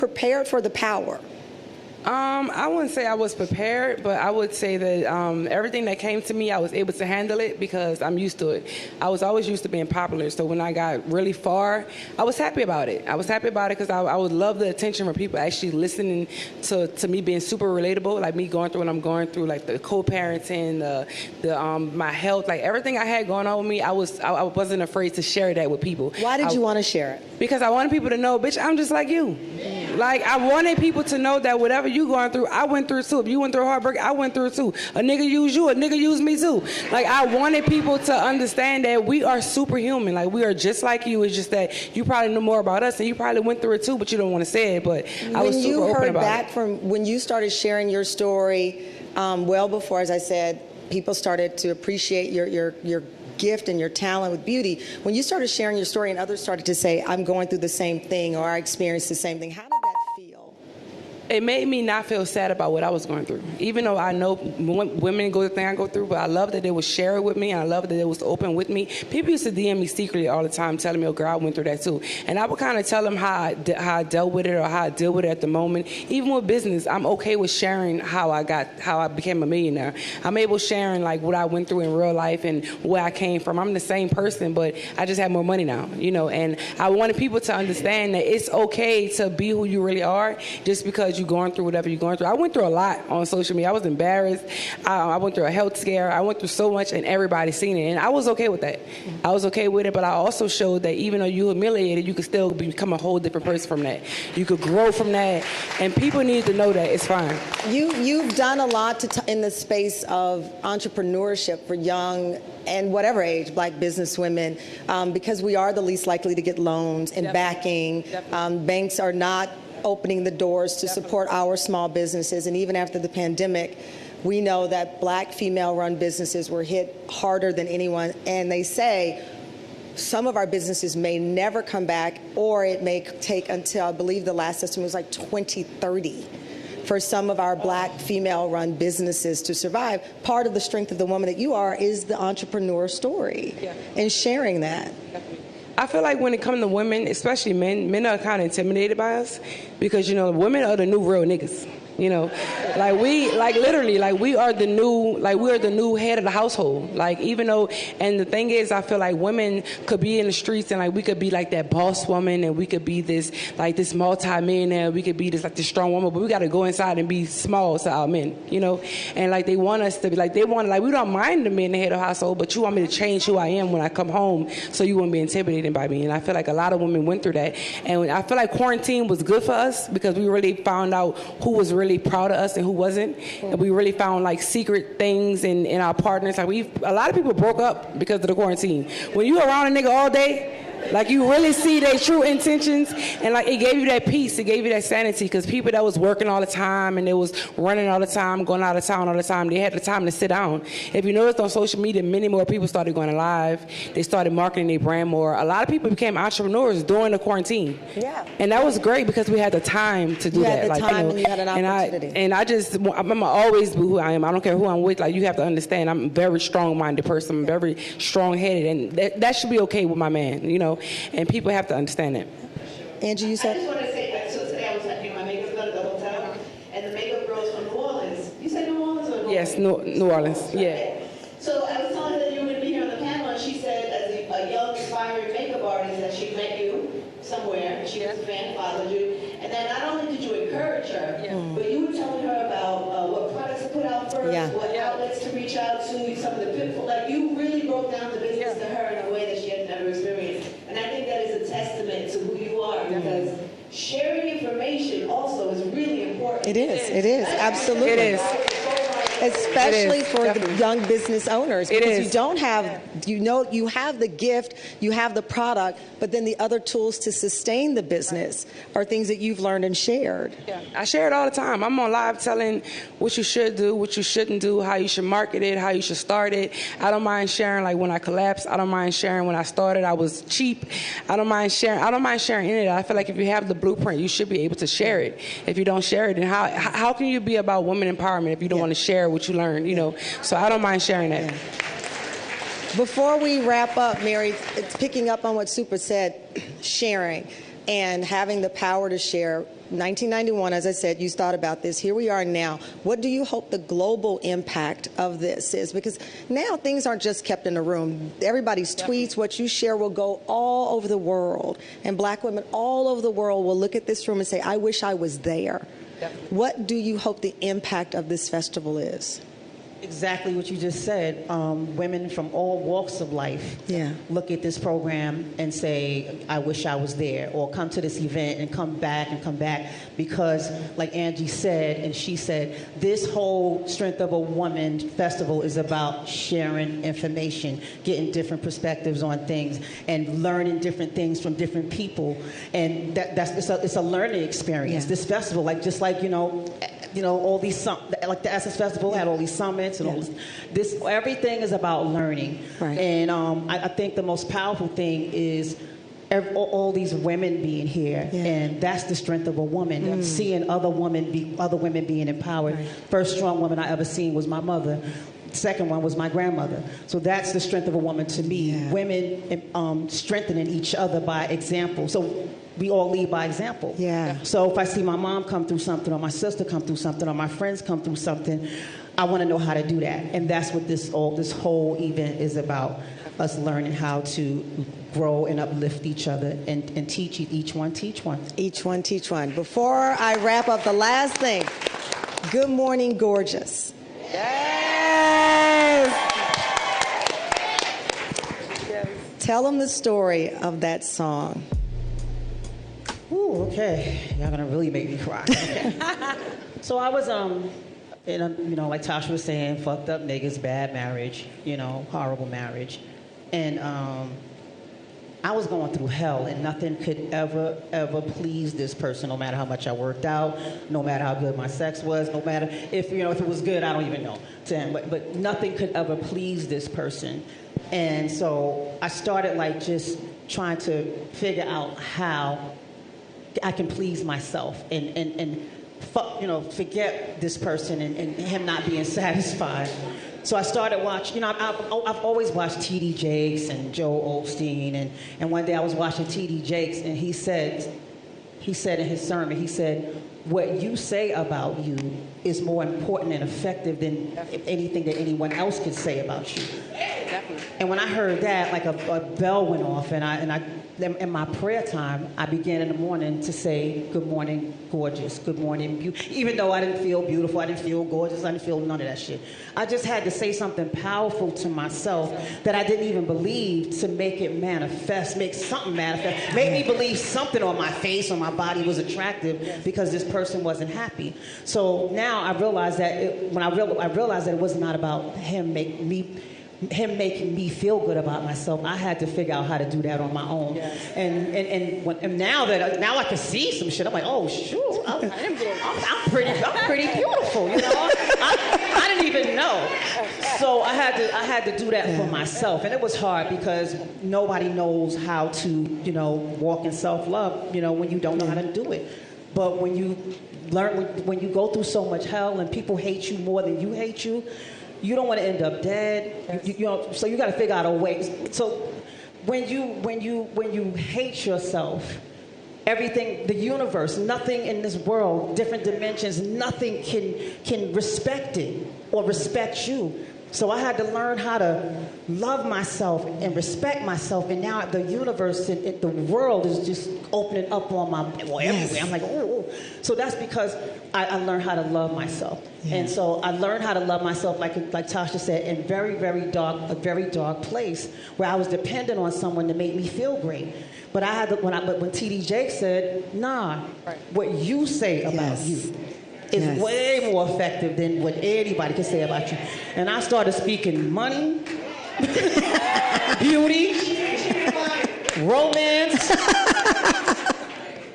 prepared for the power? I wouldn't say I was prepared, but I would say that everything that came to me, I was able to handle it because I'm used to it. I was always used to being popular, so when I got really far, I was happy about it. I was happy about it because I would love the attention from people actually listening to me being super relatable, like me going through what I'm going through, like the co-parenting, my health, like everything I had going on with me. I wasn't afraid to share that with people. Why did you want to share it? Because I wanted people to know, bitch, I'm just like you. Like, I wanted people to know that whatever you going through, I went through it too. If you went through heartbreak, I went through it too. A nigga used you, a nigga used me too. Like, I wanted people to understand that we are superhuman. Like, we are just like you. It's just that you probably know more about us and you probably went through it too, but you don't want to say it. But I was super open about it. When you heard back from when you started sharing your story, well before, as I said, people started to appreciate your gift and your talent with beauty. When you started sharing your story and others started to say, I'm going through the same thing or I experienced the same thing, how did that feel? It made me not feel sad about what I was going through. Even though I know women go through the thing I go through, but I love that they would share it with me, and I love that they was open with me. People used to DM me secretly all the time, telling me, oh, girl, I went through that too. And I would kind of tell them how I dealt with it or how I deal with it at the moment. Even with business, I'm okay with sharing how I became a millionaire. I'm able sharing like what I went through in real life and where I came from. I'm the same person, but I just have more money now, you know. And I wanted people to understand that it's okay to be who you really are, just because you're going through whatever you're going through. I went through a lot on social media. I was embarrassed. I went through a health scare. I went through so much, and everybody's seen it. And I was okay with that. I was okay with it, but I also showed that even though you humiliated, you could still become a whole different person from that. You could grow from that, and people need to know that it's fine. You've done a lot in the space of entrepreneurship for young and whatever age Black business women, because we are the least likely to get loans and backing. Banks are not opening the doors to support our small businesses. And even after the pandemic, we know that Black female-run businesses were hit harder than anyone. And they say some of our businesses may never come back, or it may take until, I believe the last estimate was like 2030 for some of our Black female-run businesses to survive. Part of the strength of the woman that you are is the entrepreneur story and sharing that. I feel like when it comes to women, especially men are kind of intimidated by us because, you know, women are the new real niggas. You know, like literally, we are the new head of the household. Like, even though, and the thing is, I feel like women could be in the streets and like we could be like that boss woman, and we could be this multi-millionaire, we could be this strong woman, but we got to go inside and be small to our men, you know. And like they want us to be like, we don't mind the men the head of the household, but you want me to change who I am when I come home, so you won't be intimidated by me. And I feel like a lot of women went through that, and I feel like quarantine was good for us because we really found out who was really proud of us and who wasn't, and we really found like secret things in our partners. Like a lot of people broke up because of the quarantine. When you around a nigga all day, like you really see their true intentions, and like it gave you that peace, it gave you that sanity, because people that was working all the time and they was running all the time, going out of town all the time, they had the time to sit down. If you noticed on social media, many more people started going live, they started marketing their brand more. A lot of people became entrepreneurs during the quarantine. Yeah. And that was great because we had the time to do that. You had the time, and you had an opportunity. And I'm always be who I am. I don't care who I'm with. Like, you have to understand, I'm a very strong-minded person. I'm very strong-headed, and that should be okay with my man, you know. And people have to understand that. Angie, you said? I just want to say, so today I was having my makeup done at the hotel, and the makeup girls from New Orleans. You said New Orleans or New Orleans? Yes, New Orleans, yeah. Okay. So I was telling her that you were going to be here on the panel, and she said, as a young, aspiring makeup artist, that she met you somewhere, and she was a fan, followed you, and then not only did you encourage her, but you were telling her about what products to put out first, what outlets to reach out to, some of the pitfalls. Like, you really broke down the business to her in a way that she had never experienced. And I think that is a testament to who you are, because sharing information also is really important. It is, absolutely. It is. Especially for the young business owners, because you don't have, you have the gift, you have the product, but then the other tools to sustain the business are things that you've learned and shared. Yeah, I share it all the time. I'm on live telling what you should do, what you shouldn't do, how you should market it, how you should start it. I don't mind sharing like when I collapsed. I don't mind sharing when I started. I was cheap. I don't mind sharing any of that. I feel like if you have the blueprint, you should be able to share it. If you don't share it, then how can you be about women empowerment if you don't want to share what you learned, you know? So I don't mind sharing that. Before we wrap up, Mary, it's picking up on what Super said, sharing. and having the power to share. 1991, as I said, you thought about this. Here we are now. What do you hope the global impact of this is? Because now things aren't just kept in a room. Everybody's tweets, what you share will go all over the world. And black women all over the world will look at this room and say, I wish I was there. Definitely. What do you hope the impact of this festival is? Exactly what you just said. Women from all walks of life look at this program and say, I wish I was there, or come to this event and come back, because like Angie said, and she said, this whole Strength of a Woman festival is about sharing information, getting different perspectives on things, and learning different things from different people. And it's a learning experience. This festival, just like, all these, like the Essence Festival had all these summits and all this. Everything is about learning. Right. And I think the most powerful thing is all these women being here, and that's the strength of a woman. Seeing other women being empowered. Right. First strong woman I ever seen was my mother. Second one was my grandmother. So that's the strength of a woman to me. Yeah. Women strengthening each other by example. So we all lead by example. Yeah. So if I see my mom come through something, or my sister come through something, or my friends come through something, I want to know how to do that. And that's what this whole event is about, us learning how to grow and uplift each other and teach each one, teach one. Each one, teach one. Before I wrap up, the last thing, Good Morning Gorgeous. Yes. Tell them the story of that song. Ooh, okay. Y'all gonna really make me cry. Okay. So I was in a, like Tasha was saying, fucked up niggas, bad marriage, horrible marriage, and I was going through hell, and nothing could ever please this person, no matter how much I worked out, no matter how good my sex was, no matter if it was good, I don't even know. But nothing could ever please this person. And so I started just trying to figure out how I can please myself and forget this person and him not being satisfied. So I started watching, I've always watched T.D. Jakes and Joel Osteen, and one day I was watching T.D. Jakes, and he said in his sermon, he said, what you say about you is more important and effective than anything that anyone else could say about you. Definitely. And when I heard that, a bell went off, and I in my prayer time, I began in the morning to say, good morning, gorgeous, good morning, beautiful. Even though I didn't feel beautiful, I didn't feel gorgeous, I didn't feel none of that shit. I just had to say something powerful to myself that I didn't even believe, to make it manifest, make something manifest, make me believe something on my face or my body was attractive because this person wasn't happy. So now I realized that I realized that it was not about him making me feel good about myself. I had to figure out how to do that on my own. Yes. And now I can see some shit. I'm like, oh shoot, I'm pretty beautiful. I didn't even know. So I had to do that for myself, and it was hard because nobody knows how to walk in self-love. When you don't know how to do it. But when you learn, when you go through so much hell and people hate you more than you hate you. You don't want to end up dead. So you got to figure out a way. So when you hate yourself, everything, the universe, nothing in this world, different dimensions, nothing can respect it or respect you. So I had to learn how to love myself and respect myself, and now the universe and the world is just opening up on everywhere. I'm like, oh. So that's because I learned how to love myself, and so I learned how to love myself, like Tasha said, in a very dark place where I was dependent on someone to make me feel great. But I had to, when T.D. Jakes said, nah, what you say about you is way more effective than what anybody can say about you. And I started speaking money, beauty, romance,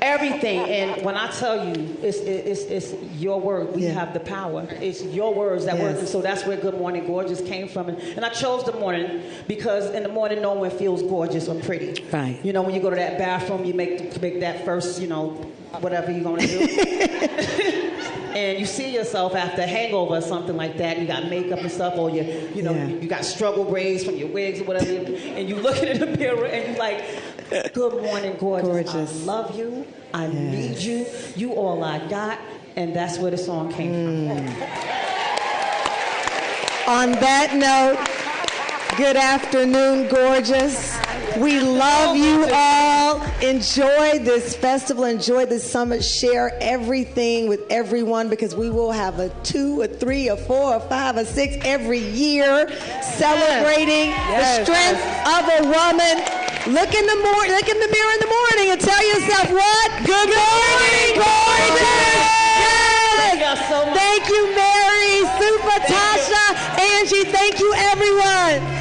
everything. And when I tell you, it's your word. We have the power. It's your words that work. And so that's where Good Morning Gorgeous came from. And I chose the morning because in the morning no one feels gorgeous or pretty. Right. When you go to that bathroom, you make that first, whatever you're going to do. And you see yourself after a hangover or something like that, you got makeup and stuff, or you got struggle braids from your wigs or whatever, and you looking in the mirror and you like, Good morning, gorgeous. Gorgeous. I love you. I need you. You all I got. And that's where the song came from. On that note, good afternoon, gorgeous. We love you all. Enjoy this festival. Enjoy this summit. Share everything with everyone because we will have a 2, a 3, a 4, a 5, a 6 every year celebrating the strength of a woman. Look in the mirror in the morning and tell yourself what? Good morning, gorgeous. Yes. So much. Thank you, Mary, Super Tasha, Angie. Thank you, everyone.